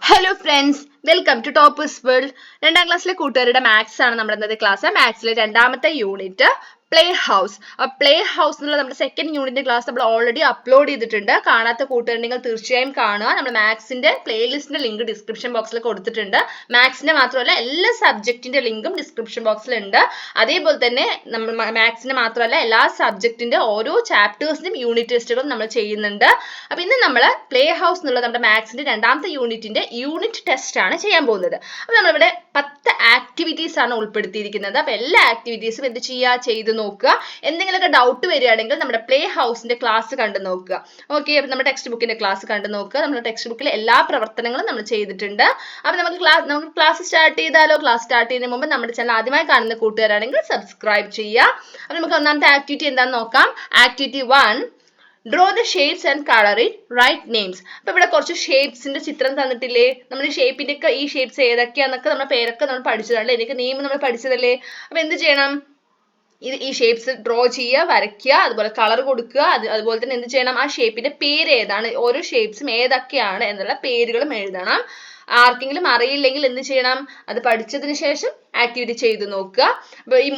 Hello friends, welcome to toppers world. 2ാം ക്ലാസ്സിലെ കൂട്ടുകാരുടെ മാത്സ് ആണ് നമ്മുടെ ഇന്നത്തെ ക്ലാസ്. മാത്സിലെ 2ാമത്തെ unit play house. Play house എന്നുള്ള നമ്മുടെ സെക്കൻഡ് യൂണിറ്റിന്റെ ക്ലാസ് നമ്മൾ ഓൾറെഡി അപ്ലോഡ് ചെയ്തിട്ടുണ്ട്. കാണാത്ത കൂട്ടുകാരുണ്ടെങ്കിൽ തീർച്ചയായും കാണുക. നമ്മൾ മാത്സിന്റെ പ്ലേലിസ്റ്റിന്റെ ലിങ്ക് ഡിസ്ക്രിപ്ഷൻ ബോക്സിൽ കൊടുത്തിട്ടുണ്ട്. മാത്സിന്റെ മാത്രമല്ല എല്ലാ സബ്ജക്റ്റിന്റെ ലിങ്കും ഡിസ്ക്രിപ്ഷൻ ബോക്സിലുണ്ട്. അതേപോലെ തന്നെ നമ്മൾ മാത്സിന്റെ മാത്രമല്ല എല്ലാ സബ്ജക്റ്റിന്റെ ഓരോ ചാപ്റ്റേഴ്സിന്റെയും യൂണിറ്റ് ടെസ്റ്റുകളും നമ്മൾ ചെയ്യുന്നുണ്ട്. അപ്പൊ ഇന്ന് നമ്മൾ പ്ലേ ഹൗസ് എന്നുള്ള നമ്മുടെ മാത്സിന്റെ 2ാമത്തെ യൂണിറ്റിന്റെ യൂണിറ്റ് ടെസ്റ്റ് ആണ് ചെയ്യാൻ പോകുന്നത്. അപ്പൊ നമ്മളിവിടെ 10 ആക്ടിവിറ്റീസ് ആണ് ഉൾപ്പെടുത്തിയിരിക്കുന്നത്. അപ്പൊ എല്ലാ ആക്ടിവിറ്റീസും എന്ത് ചെയ്യുക, ചെയ്ത് നോക്കുക. എന്തെങ്കിലുമൊക്കെ ഡൗട്ട് വരികയാണെങ്കിൽ നമ്മുടെ പ്ലേ ഹൗസിന്റെ ക്ലാസ് കണ്ടു നോക്കുക. ഓക്കെ, അപ്പൊ നമ്മുടെ ടെക്സ്റ്റ് ബുക്കിന്റെ ക്ലാസ് കണ്ടു നോക്കുക. നമ്മുടെ ടെക്സ്റ്റ് ബുക്കിലെ എല്ലാ പ്രവർത്തനങ്ങളും നമ്മൾ ചെയ്തിട്ടുണ്ട്. അപ്പൊ നമുക്ക് ക്ലാസ് സ്റ്റാർട്ട് ചെയ്താലോ? ക്ലാസ് സ്റ്റാർട്ട് ചെയ്യുന്നതിന് മുമ്പ് നമ്മുടെ ചാനൽ ആദ്യമായി കാണുന്ന കൂട്ടുകാരാണെങ്കിൽ സബ്സ്ക്രൈബ് ചെയ്യുക. അപ്പൊ നമുക്ക് ഒന്നാമത്തെ ആക്ടിവിറ്റി എന്താണെന്ന് നോക്കാം. Activity 1, draw the shapes and color it, write names. അപ്പൊ ഇവിടെ കുറച്ച് ഷേപ്സിന്റെ ചിത്രം തന്നിട്ടില്ലേ? നമ്മൾ ഈ ഷേപ്പിന്റെ ഒക്കെ ഈ ഷേപ്സ് ഏതൊക്കെയാന്നൊക്കെ നമ്മുടെ പേരൊക്കെ നമ്മൾ പഠിച്ചതാണ്. എനിക്ക് നെയിം നമ്മൾ പഠിച്ചതല്ലേ? അപ്പൊ എന്ത് ചെയ്യണം? ഈ ഷേപ്സ് ഡ്രോ ചെയ്യുക, വരയ്ക്കുക, അതുപോലെ കളർ കൊടുക്കുക. അതുപോലെ തന്നെ എന്ത് ചെയ്യണം? ആ ഷേപ്പിന്റെ പേര് ഏതാണ്, ഓരോ ഷേപ്സും ഏതൊക്കെയാണ് എന്നുള്ള പേരുകളും എഴുതണം. ആർക്കെങ്കിലും അറിയില്ലെങ്കിൽ എന്ത് ചെയ്യണം? അത് പഠിച്ചതിന് ശേഷം ആക്ടിവിറ്റി ചെയ്ത് നോക്കുക. അപ്പൊ ഈ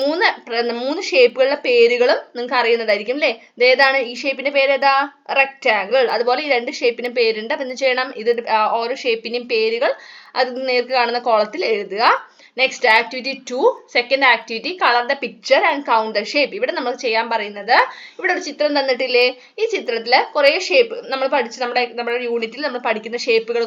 മൂന്ന് ഷേപ്പുകളുടെ പേരുകളും നിങ്ങൾക്ക് അറിയുന്നതായിരിക്കും അല്ലേ? ഇതേതാണ്? ഈ ഷേപ്പിന്റെ പേര് ഏതാ? റെക്ടാങ്കിൾ. അതുപോലെ ഈ 2 ഷേപ്പിനും പേരുണ്ട്. അപ്പൊ എന്ത് ചെയ്യണം? ഇത് ഓരോ ഷേപ്പിന്റെയും പേരുകൾ അത് നേർക്ക് കാണുന്ന കോളത്തിൽ എഴുതുക. Next activity 2, second activity, colour the picture and count the shape. ഇവിടെ നമ്മൾ ചെയ്യാൻ പറയുന്നത്, ഇവിടെ ഒരു ചിത്രം തന്നിട്ടില്ലേ? ഈ ചിത്രത്തില് കുറെ ഷേപ്പ് നമ്മൾ പഠിച്ച് നമ്മുടെ യൂണിറ്റിൽ നമ്മൾ പഠിക്കുന്ന ഷേപ്പുകൾ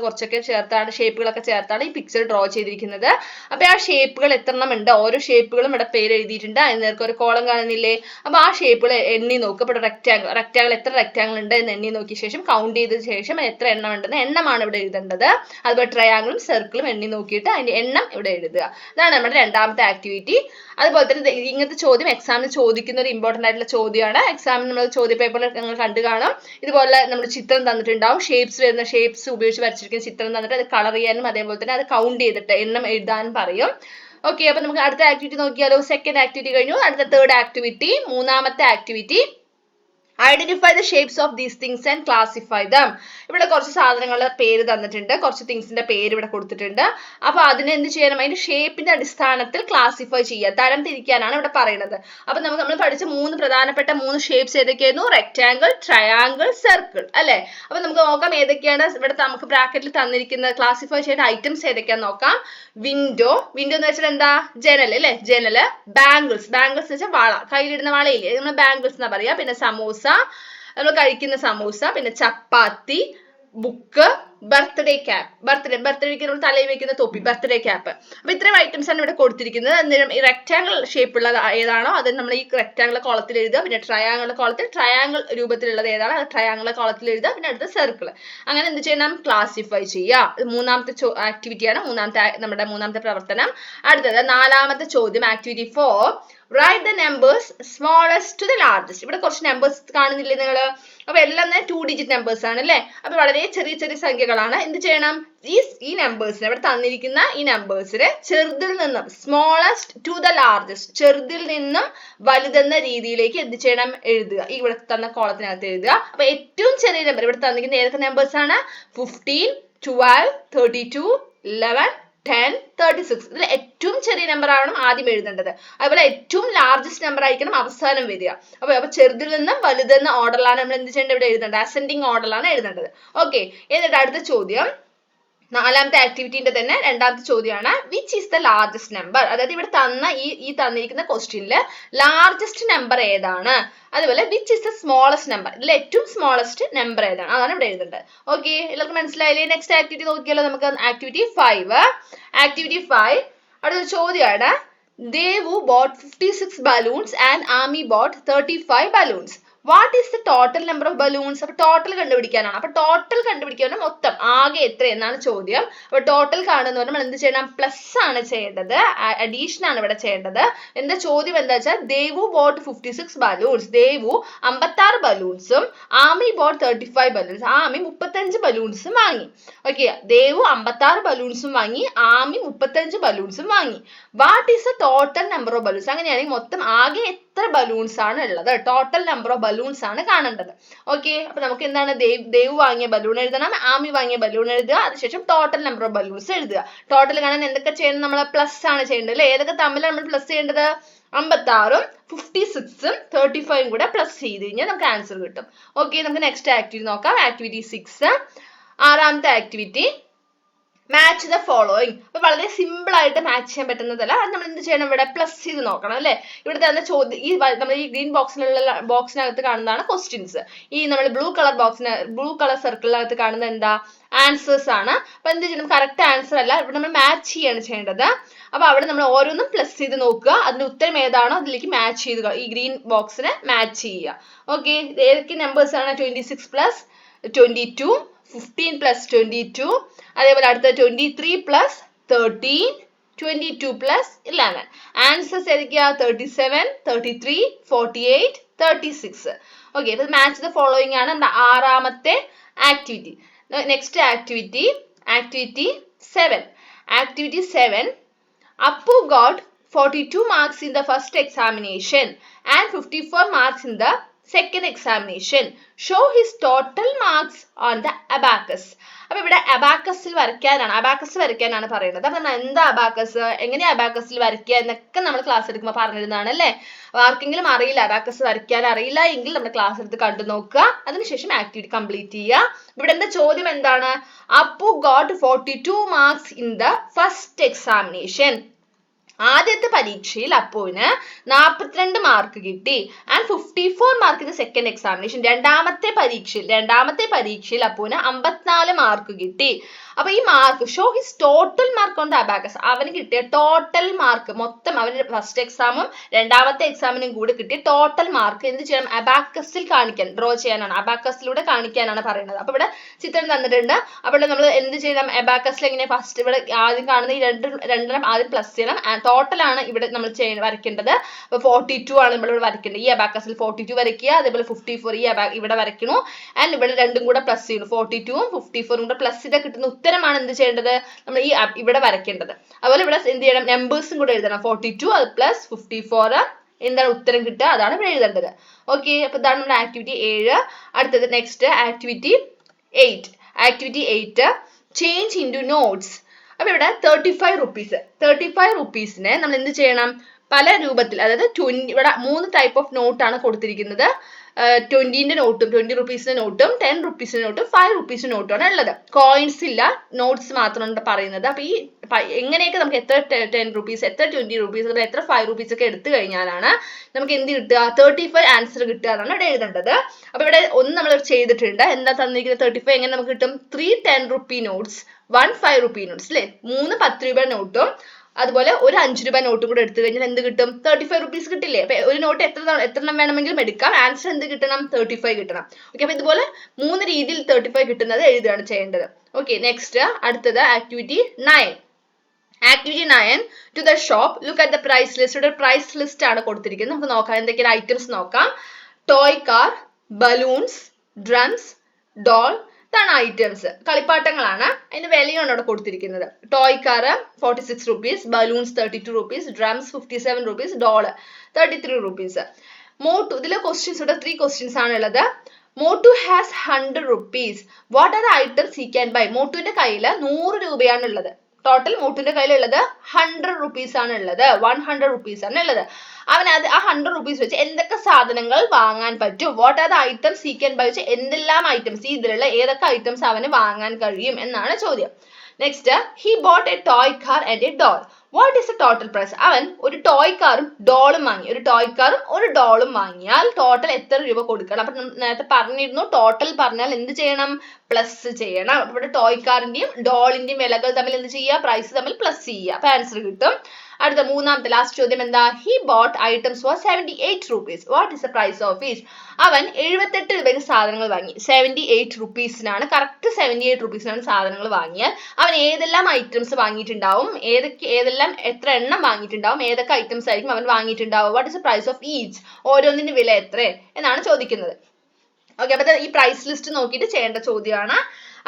ഷേപ്പുകളൊക്കെ ചേർത്താണ് ഈ പിക്ചർ ഡ്രോ ചെയ്തിരിക്കുന്നത്. അപ്പൊ ആ ഷേപ്പുകൾ എത്രണ്ണം ഉണ്ട്? ഓരോ ഷേപ്പുകളും ഇവിടെ പേര് എഴുതിയിട്ടുണ്ട്. അതിന് നേർക്ക് ഒരു കോളം കാണുന്നില്ലേ? അപ്പൊ ആ ഷേപ്പുകൾ എണ്ണി നോക്കുക. ഇവിടെ റെക്ടാങ്കിൾ എത്ര റെക്ടാങ്കിൾ ഉണ്ട് എന്ന് എണ്ണി നോക്കിയ ശേഷം കൗണ്ട് ചെയ്തതിനു ശേഷം എത്ര എണ്ണം ഉണ്ടെന്ന് എണ്ണമാണ് ഇവിടെ എഴുതേണ്ടത്. അതുപോലെ ട്രയാങ്കിളും സർക്കിളും എണ്ണി നോക്കിയിട്ട് അതിന്റെ എണ്ണം ഇവിടെ എഴുതുക. ഇതാണ് നമ്മുടെ 2ാമത്തെ ആക്ടിവിറ്റി. അതുപോലെ തന്നെ ഇങ്ങനത്തെ ചോദ്യം എക്സാമിന് ചോദിക്കുന്ന ഒരു ഇമ്പോർട്ടന്റ് ആയിട്ടുള്ള ചോദ്യമാണ്. എക്സാമിന് നമ്മൾ ചോദ്യ പേപ്പറിൽ നിങ്ങൾ കണ്ടു കാണാം. ഇതുപോലെ നമ്മൾ ചിത്രം തന്നിട്ടുണ്ടാവും. ഷേപ്സ് ഉപയോഗിച്ച് വരച്ചിരിക്കുന്ന ചിത്രം തന്നിട്ട് അത് കളർ ചെയ്യാനും അതേപോലെ തന്നെ അത് കൗണ്ട് ചെയ്തിട്ട് എണ്ണം എഴുതാനും പറയും. ഓക്കെ, അപ്പൊ നമുക്ക് അടുത്ത ആക്ടിവിറ്റി നോക്കിയാലോ? സെക്കൻഡ് ആക്ടിവിറ്റി കഴിഞ്ഞു. അടുത്ത തേർഡ് ആക്ടിവിറ്റി, 3ാമത്തെ activity, identify the shapes of these things and classify them. ഇവിടെ കുറച്ച് സാധനങ്ങളുടെ പേര് തന്നിട്ടുണ്ട്, കുറച്ച് തിങ്സിന്റെ പേര് ഇവിടെ കൊടുത്തിട്ടുണ്ട്. അപ്പൊ അതിനെ എന്ത് ചെയ്യണം? അതിന്റെ ഷേപ്പിന്റെ അടിസ്ഥാനത്തിൽ ക്ലാസിഫൈ ചെയ്യുക, തരം തിരിക്കാനാണ് ഇവിടെ പറയുന്നത്. അപ്പൊ നമ്മൾ പഠിച്ച 3 പ്രധാനപ്പെട്ട 3 ഷേപ്സ് ഏതൊക്കെയായിരുന്നു? റെക്ടാങ്കിൾ, ട്രയാങ്കിൾ, സർക്കിൾ അല്ലെ? അപ്പൊ നമുക്ക് നോക്കാം ഏതൊക്കെയാണ് ഇവിടെ നമുക്ക് ബ്രാക്കറ്റിൽ തന്നിരിക്കുന്ന ക്ലാസിഫൈ ചെയ്ത ഐറ്റംസ് ഏതൊക്കെയാന്ന് നോക്കാം. വിൻഡോ എന്ന് വെച്ചാൽ എന്താ? ജനൽ അല്ലെ? ജനല്. ബാംഗിൾസ് എന്ന് വെച്ചാൽ വള, കയ്യിലിടുന്ന വളയില്ലേ, നമ്മൾ ബാംഗിൾസ് എന്നാ പറയാ. പിന്നെ സമൂസ, നമ്മൾ കഴിക്കുന്ന സമൂസ. പിന്നെ ചപ്പാത്തി, ബുക്ക്, ബർത്ത്ഡേ ക്യാപ്പ്, ബർത്ത്ഡേക്ക് നമ്മൾ തലയിൽ വെക്കുന്ന തൊപ്പി, ബർത്ത്ഡേ ക്യാപ്പ്. അപ്പൊ ഇത്രയും ഐറ്റംസ് ആണ് ഇവിടെ കൊടുത്തിരിക്കുന്നത്. അന്നേരം ഈ റെക്ടാങ്കിൾ ഷേപ്പ് ഉള്ളത് ഏതാണോ അത് നമ്മൾ ഈ റെക്ടാങ്കിൾ കോളത്തിൽ എഴുതുക. പിന്നെ ട്രയാങ്കിൾ കോളത്തിൽ ട്രയാങ്കിൾ രൂപത്തിലുള്ളത് ഏതാണോ അത് ട്രയാങ്കിൾ കോളത്തിൽ എഴുതുക. പിന്നെ അടുത്ത സർക്കിൾ. അങ്ങനെ എന്ത് ചെയ്യണം? ക്ലാസിഫൈ ചെയ്യുക. 3ാമത്തെ ആക്ടിവിറ്റിയാണ്, നമ്മുടെ 3ാമത്തെ പ്രവർത്തനം. അടുത്തത് 4ാമത്തെ ചോദ്യം, activity 4, write the numbers smallest to the largest. ഇവിടെ കുറച്ച് നമ്പേഴ്സ് കാണുന്നില്ലേ നിങ്ങൾ? അപ്പൊ എല്ലാം 2 ഡിജിറ്റ് നമ്പേഴ്സ് ആണ് അല്ലെ? അപ്പൊ വളരെ ചെറിയ ചെറിയ സംഖ്യകളാണ്. എന്ത് ചെയ്യണം? ഈ നമ്പേഴ്സിനെ, ഇവിടെ തന്നിരിക്കുന്ന ഈ നമ്പേഴ്സിനെ ചെറുതിൽ നിന്നും, സ്മോളസ്റ്റ് ടു ദ ലാർജസ്റ്റ്, ചെറുതിൽ നിന്നും വലുതെന്ന രീതിയിലേക്ക് എന്ത് ചെയ്യണം? എഴുതുക. ഈ ഇവിടെ തന്ന കോളത്തിനകത്ത് എഴുതുക. അപ്പൊ ഏറ്റവും ചെറിയ നമ്പർ ഇവിടെ തന്നിരിക്കുന്ന ഏതൊക്കെ നമ്പേഴ്സ് ആണ്? 15, 12, 32, 11, 10, 36. ഇതിൽ ഏറ്റവും ചെറിയ നമ്പർ ആവണം ആദ്യം എഴുതേണ്ടത്. അതുപോലെ ഏറ്റവും ലാർജസ്റ്റ് നമ്പർ ആയിരിക്കണം അവസാനം വരിക. അപ്പൊ ചെറുതിൽ നിന്നും വലുതെന്ന ഓർഡറിലാണ് നമ്മൾ എന്ത് ചെയ്യേണ്ടത്? ഇവിടെ എഴുതേണ്ടത് അസെൻഡിങ് ഓർഡറിലാണ് എഴുതേണ്ടത്. ഓക്കെ, എന്നിട്ട് അടുത്ത ചോദ്യം 4ാമത്തെ ആക്ടിവിറ്റിന്റെ തന്നെ 2ാമത്തെ ചോദ്യമാണ്, which is the largest number. അതായത് ഇവിടെ തന്നിരിക്കുന്ന ക്വസ്റ്റ്യനില് ലാർജസ്റ്റ് നമ്പർ ഏതാണ്? അതുപോലെ which is the smallest number, ഇതിൽ ഏറ്റവും സ്മോളസ്റ്റ് നമ്പർ ഏതാണ്? അതാണ് ഇവിടെ എഴുതേണ്ടത്. ഓക്കെ, എല്ലാവർക്കും മനസ്സിലായില്ലേ? നെക്സ്റ്റ് ആക്ടിവിറ്റി നോക്കിയാലോ നമുക്ക്. ആക്ടിവിറ്റി 5 അടുത്ത ചോദ്യമാണ്, Devu bought 56 balloons and Ami bought 35 balloons. What is the total number of balloons? അപ്പൊ ടോട്ടൽ കണ്ടുപിടിക്കാനാണ്. അപ്പൊ ടോട്ടൽ കണ്ടുപിടിക്കാൻ മൊത്തം ആകെ എത്ര എന്നാണ് ചോദ്യം. അപ്പൊ ടോട്ടൽ കാണുന്ന നമ്മൾ എന്ത് ചെയ്യണം? പ്ലസ് ആണ് ചെയ്യേണ്ടത്, അഡീഷൻ ആണ് ഇവിടെ ചെയ്യേണ്ടത്. എന്താ ചോദ്യം എന്താ വെച്ചാൽ, ദേവു ബോട്ട് 56 ബലൂൺസ്, ദേവു 56 ബലൂൺസും ആമി ബോട്ട് 35 ബലൂൺസ്, ആമി 35 ബലൂൺസും വാങ്ങി. ഓക്കെ, ദേവു 56 ബലൂൺസും വാങ്ങി, ആമി 35 ബലൂൺസും വാങ്ങി. What is the total number of balloons? അങ്ങനെയാണെങ്കിൽ മൊത്തം ആകെ എത്ര ബലൂൺസ് ആണ് ഉള്ളത്, ടോട്ടൽ നമ്പർ ഓഫ് ബലൂൺസ് ആണ് കാണേണ്ടത്. ഓക്കെ, അപ്പൊ നമുക്ക് എന്താണ് ദേവ് വാങ്ങിയ ബലൂൺ എഴുതണം, ആമി വാങ്ങിയ ബലൂൺ എഴുതുക, അതിനുശേഷം ടോട്ടൽ നമ്പർ ഓഫ് ബലൂൺസ് എഴുതുക. ടോട്ടൽ കാണാൻ എന്തൊക്കെ ചെയ്യണം, നമ്മൾ പ്ലസ് ആണ് ചെയ്യേണ്ടത് അല്ലേ? ഏതൊക്കെ തമ്മിലാണ് നമ്മൾ പ്ലസ് ചെയ്യേണ്ടത്? 56ഉം 56ഉം 35ഉം കൂടെ പ്ലസ് ചെയ്ത് കഴിഞ്ഞാൽ നമുക്ക് ആൻസർ കിട്ടും. ഓക്കെ, നമുക്ക് നെക്സ്റ്റ് ആക്ടിവിറ്റി നോക്കാം. ആക്ടിവിറ്റി 6, ആറാമത്തെ ആക്ടിവിറ്റി, മാച്ച് ദ ഫോളോയിങ്. അപ്പൊ വളരെ സിമ്പിൾ ആയിട്ട് മാച്ച് ചെയ്യാൻ പറ്റുന്നതല്ല, അത് നമ്മൾ എന്ത് ചെയ്യണം, ഇവിടെ പ്ലസ് ചെയ്ത് നോക്കണം അല്ലെ? ഇവിടെ തന്നെ ചോദ്യം, ഈ നമ്മൾ ഈ ഗ്രീൻ ബോക്സിനകത്ത് കാണുന്നതാണ് ക്വസ്റ്റ്യൻസ്. ഈ നമ്മൾ ബ്ലൂ കളർ സർക്കിളിനകത്ത് കാണുന്ന എന്താ, ആൻസേഴ്സ് ആണ്. അപ്പൊ എന്ത് ചെയ്യണം, കറക്റ്റ് ആൻസർ അല്ല, ഇവിടെ നമ്മൾ മാച്ച് ചെയ്യാണ് ചെയ്യേണ്ടത്. അപ്പൊ അവിടെ നമ്മൾ ഓരോന്നും പ്ലസ് ചെയ്ത് നോക്കുക, അതിന്റെ ഉത്തരം ഏതാണോ അതിലേക്ക് മാച്ച് ചെയ്ത് ഈ ഗ്രീൻ ബോക്സിനെ മാച്ച് ചെയ്യുക. ഓക്കെ, ഏതൊക്കെ നമ്പേഴ്സ് ആണ്? 26 plus 22, 15 plus 22, അതേപോലെ അടുത്ത 23 plus 13, 22 plus 11. ആൻസേഴ്സ് ഏതൊക്കെയാ? 37, 33, 48, 36. ഓക്കെ, ഇത് മാച്ച് ദ ഫോളോയിങ് ആണ് നമ്മുടെ ആറാമത്തെ activity. Next activity, activity 7. Activity 7, Appu got 42 marks in the first examination and 54 marks in the second examination. Show his total marks on the abacus. അപ്പൊ ഇവിടെ അബാക്കസിൽ വരയ്ക്കാനാണ് പറയുന്നത്. അപ്പൊ നമ്മൾ എന്താ അബാക്കസ്, എങ്ങനെയാ അബാക്കസിൽ വരയ്ക്കുക എന്നൊക്കെ നമ്മൾ ക്ലാസ് എടുക്കുമ്പോൾ പറഞ്ഞിരുന്നതാണ് അല്ലേ? ആർക്കെങ്കിലും അറിയില്ല, അബാക്കസ് വരയ്ക്കാൻ അറിയില്ല എങ്കിൽ നമ്മുടെ ക്ലാസ് എടുത്ത് കണ്ടു നോക്കുക, അതിനുശേഷം ആക്ടിവിറ്റി കംപ്ലീറ്റ് ചെയ്യുക. ഇവിടെ എന്താ ചോദ്യം എന്താണ്? Appu got 42 marks in the first examination. ആദ്യത്തെ പരീക്ഷയിൽ അപ്പുവിന് 42 മാർക്ക് കിട്ടി. And 54 mark in second examination. രണ്ടാമത്തെ പരീക്ഷയിൽ അപ്പുവിന് 54 മാർക്ക് കിട്ടി. അപ്പൊ ഈ mark, show his total mark on the abacus. അവന് കിട്ടിയ ടോട്ടൽ മാർക്ക് മൊത്തം, അവന് ഫസ്റ്റ് എക്സാമും രണ്ടാമത്തെ എക്സാമിനും കൂടി കിട്ടിയ ടോട്ടൽ മാർക്ക് എന്ത് ചെയ്യണം? അബാക്കസിൽ കാണിക്കാൻ, ഡ്രോ ചെയ്യാനാണ്, അബാക്കസിലൂടെ കാണിക്കാനാണ് പറയുന്നത്. അപ്പൊ ഇവിടെ ചിത്രം തന്നിട്ടുണ്ട്. അപ്പോൾ നമ്മൾ എന്ത് ചെയ്യണം? അബാക്കസിൽ എങ്ങനെ ഫസ്റ്റ് ഇവിടെ ആദ്യം കാണുന്ന ഈ രണ്ടെണ്ണം ആദ്യം പ്ലസ് ചെയ്യണം. ടോട്ടൽ ആണ് ഇവിടെ നമ്മൾ വരയ്ക്കേണ്ടത്. അപ്പൊ 42 ആണ് നമ്മൾ ഇവിടെ വരയ്ക്കേണ്ടത്. ഈ അബാക്കസിൽ 42 വരയ്ക്കുക, അതേപോലെ 54 ഇവിടെ വരയ്ക്കണു. ആൻഡ് ഇവിടെ രണ്ടും കൂടെ പ്ലസ് ചെയ്യുന്നു, 42ഉം 54ഉം കൂടെ പ്ലസ് ചെയ്താൽ കിട്ടുന്ന ഉത്തരമാണ് എന്ത് ചെയ്യേണ്ടത്? നമ്മൾ ഈ ഇവിടെ വരയ്ക്കേണ്ടത്. അതുപോലെ ഇവിടെ എന്ത് ചെയ്യണം? നമ്പേഴ്സും കൂടെ എഴുതണം. 42 അത് പ്ലസ് 54 എന്താണ് ഉത്തരം കിട്ടുക, അതാണ് ഇവിടെ എഴുതേണ്ടത്. ഓക്കെ, അപ്പൊ ഇതാണ് നമ്മുടെ ആക്ടിവിറ്റി 7. അടുത്തത് next activity 8. Activity 8, change into notes. അപ്പൊ ഇവിടെ 35 റുപ്പീസിനെ നമ്മൾ എന്ത് ചെയ്യണം? പല രൂപത്തിൽ, അതായത് 20, ഇവിടെ 3 ടൈപ്പ് ഓഫ് നോട്ടാണ് കൊടുത്തിരിക്കുന്നത്. 20ന്റെ നോട്ടും 20 റുപ്പീസിന്റെ നോട്ടും 10 റുപ്പീസിന്റെ നോട്ടും 5 റുപ്പീസിന്റെ നോട്ടുമാണ് ഉള്ളത്. കോയിൻസ് ഇല്ല, നോട്ട്സ് മാത്രമാണ് പറയുന്നത്. അപ്പൊ ഈ എങ്ങനെയൊക്കെ നമുക്ക് എത്ര 10 റുപ്പീസ്, എത്ര 20 റുപ്പീസ്, എത്ര 5 റുപ്പീസ് ഒക്കെ എടുത്തു കഴിഞ്ഞാലാണ് നമുക്ക് എന്ത് കിട്ടുക? 35 ആൻസർ കിട്ടുക എന്നാണ് ഇവിടെ എഴുതേണ്ടത്. അപ്പൊ ഇവിടെ ഒന്ന് നമ്മൾ ചെയ്തിട്ടുണ്ട്. എന്താ തന്നിരിക്കുന്നത്? 35 എങ്ങനെ നമുക്ക് കിട്ടും? 3 10 rupee നോട്ട്സ്, 1 5 rupee നോട്ട്സ് അല്ലെ? 3 10 രൂപ നോട്ടും അതുപോലെ ഒരു 5 രൂപ നോട്ടും കൂടെ എടുത്തു കഴിഞ്ഞാൽ എന്ത് കിട്ടും? 35 റുപ്പീസ് കിട്ടില്ലേ? അപ്പൊ ഒരു നോട്ട് എത്രണ്ണം വേണമെങ്കിലും എടുക്കാം. ആൻസർ എന്ത് കിട്ടണം? 35 കിട്ടണം. ഓക്കെ, അപ്പൊ ഇതുപോലെ 3 രീതിയിൽ 35 കിട്ടുന്നത് എഴുതുകയാണ് ചെയ്യേണ്ടത്. ഓക്കെ, നെക്സ്റ്റ് അടുത്തത് activity 9. Activity 9, to the shop, look at the price list. ഇവിടെ പ്രൈസ് ലിസ്റ്റ് ആണ് കൊടുത്തിരിക്കുന്നത്. നമുക്ക് നോക്കാം എന്തൊക്കെയാണ് ഐറ്റംസ് നോക്കാം. Toy car, balloons, drums, doll, ഇതാണ് ഐറ്റംസ്. കളിപ്പാട്ടങ്ങളാണ്. അതിന് വിലയാണ് ഇവിടെ കൊടുത്തിരിക്കുന്നത്. Toy car 46 rupees, balloons 32 rupees, drums 57 rupees, doll 33 rupees. Motu, ഇതിലെ ക്വസ്റ്റ്യൻസ് ഇവിടെ 3 ക്വസ്റ്റ്യൻസ് ആണ് ഉള്ളത്. Motu has 100 rupees. What are the items he can buy? മോട്ടുവിന്റെ കയ്യിൽ 100 രൂപയാണ് ഉള്ളത്. ടോട്ടൽ മോട്ടുവിന്റെ കയ്യിലുള്ളത് 100 റുപ്പീസ് ആണ് ഉള്ളത്. 100 റുപ്പീസ് ആണ് ഉള്ളത്. അവൻ അത് ആ 100 റുപ്പീസ് വെച്ച് എന്തൊക്കെ സാധനങ്ങൾ വാങ്ങാൻ പറ്റും? What are the items he can by വെച്ച് എന്തെല്ലാം ഐറ്റംസ്, ഇതിലുള്ള ഏതൊക്കെ ഐറ്റംസ് അവന് വാങ്ങാൻ കഴിയും എന്നാണ് ചോദ്യം. Next, he bought a toy car and a doll. What is a total price? അവൻ ഒരു ടോയ് കാറും ഡോളും വാങ്ങി. ഒരു ടോയ് കാറും ഒരു ഡോളും വാങ്ങിയാൽ ടോട്ടൽ എത്ര രൂപ കൊടുക്കണം? അപ്പൊ നേരത്തെ പറഞ്ഞിരുന്നു, ടോട്ടൽ പറഞ്ഞാൽ എന്ത് ചെയ്യണം? പ്ലസ് ചെയ്യണം. ഇവിടെ ടോയ് കാറിന്റെയും ഡോളിന്റെയും വിലകൾ തമ്മിൽ എന്ത് ചെയ്യുക? പ്രൈസ് തമ്മിൽ പ്ലസ് ചെയ്യുക. അപ്പൊ ആൻസർ കിട്ടും. അടുത്ത മൂന്നാമത്തെ ലാസ്റ്റ് ചോദ്യം എന്താ? He bought items for 78 rupees. What is the price of each? അവൻ 78 രൂപയ്ക്ക് സാധനങ്ങൾ വാങ്ങി. 78 റുപ്പീസിനാണ്, കറക്റ്റ് 78 റുപ്പീസിനാണ് സാധനങ്ങൾ വാങ്ങിയാൽ അവൻ ഏതെല്ലാം ഐറ്റംസ് വാങ്ങിയിട്ടുണ്ടാവും? ഏതെല്ലാം എത്ര എണ്ണം വാങ്ങിയിട്ടുണ്ടാവും? ഏതൊക്കെ ഐറ്റംസ് ആയിരിക്കും അവൻ വാങ്ങിയിട്ടുണ്ടാവും? What is the price of each? ഓരോന്നിന്റെ വില എത്ര എന്നാണ് ചോദിക്കുന്നത്. ഓക്കെ, അപ്പൊ ഈ പ്രൈസ് ലിസ്റ്റ് നോക്കിയിട്ട് ചെയ്യേണ്ട ചോദ്യമാണ്.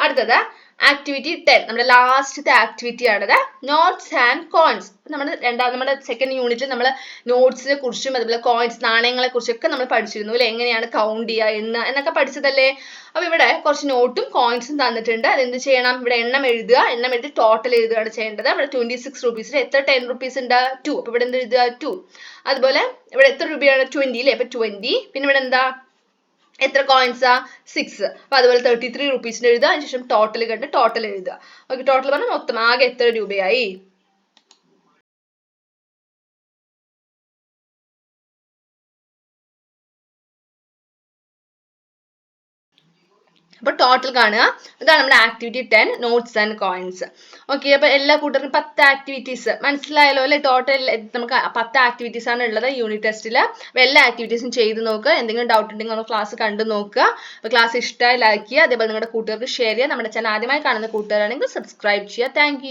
അടുത്തത് ആക്ടിവിറ്റി 10 നമ്മുടെ ലാസ്റ്റത്തെ ആക്ടിവിറ്റി ആണത് നോട്ട്സ് ആൻഡ് കോയിൻസ്. നമ്മുടെ സെക്കൻഡ് യൂണിറ്റിൽ നമ്മൾ നോട്ട്സിനെ കുറിച്ചും അതുപോലെ കോയിൻസ് നാണയങ്ങളെ കുറിച്ചൊക്കെ നമ്മൾ പഠിച്ചിരുന്നു അല്ലെ, എങ്ങനെയാണ് കൗണ്ട് ചെയ്യുക എണ്ണ എന്നൊക്കെ പഠിച്ചതല്ലേ. അപ്പൊ ഇവിടെ കുറച്ച് നോട്ടും കോയിൻസും തന്നിട്ടുണ്ട്. അതെന്ത് ചെയ്യണം, ഇവിടെ എണ്ണം എഴുതി ടോട്ടൽ എഴുതുകയാണ് ചെയ്യേണ്ടത്. ഇവിടെ 26 റുപ്പീസിൽ എത്ര 10 റുപ്പീസ് ഉണ്ട് 2, അപ്പൊ ഇവിടെ എന്ത് എഴുതുക 2. അതുപോലെ ഇവിടെ എത്ര രൂപയാണ് 20 അല്ലേ, അപ്പൊ 20. പിന്നെ ഇവിടെ എന്താ എത്ര കോയിൻസാ 6, അപ്പൊ അതുപോലെ 33 റുപ്പീസിന് എഴുതുക. അതിനുശേഷം ടോട്ടൽ കണ്ട് ടോട്ടൽ എഴുതുക. ഓക്കെ, ടോട്ടൽ പറഞ്ഞാൽ മൊത്തം ആകെ എത്ര രൂപയായി. അപ്പൊ ടോട്ടൽ കാണുക. ഇതാണ് നമ്മുടെ activity 10 notes and coins. Okay, അപ്പൊ എല്ലാ കൂട്ടർക്കും 10 ആക്ടിവിറ്റീസ് മനസ്സിലായല്ലോ അല്ലെ. ടോട്ടൽ നമുക്ക് 10 ആക്ടിവിറ്റീസ് ആണ് ഉള്ളത് യൂണിറ്റ് ടെസ്റ്റിൽ. അപ്പൊ എല്ലാ ആക്ടിവിറ്റീസും ചെയ്ത് നോക്കുക. എന്തെങ്കിലും ഡൗട്ട് ഉണ്ടെങ്കിൽ നമ്മൾ ക്ലാസ് കണ്ടു നോക്കുക. അപ്പൊ ക്ലാസ് ഇഷ്ടമായി ലൈക്ക് ചെയ്യുക, അതേപോലെ നിങ്ങളുടെ കൂട്ടുകാർക്ക് ഷെയർ ചെയ്യുക. നമ്മുടെ ചാനൽ ആദ്യമായി കാണുന്ന കൂട്ടുകാരാണെങ്കിൽ സബ്സ്ക്രൈബ് ചെയ്യുക. താങ്ക്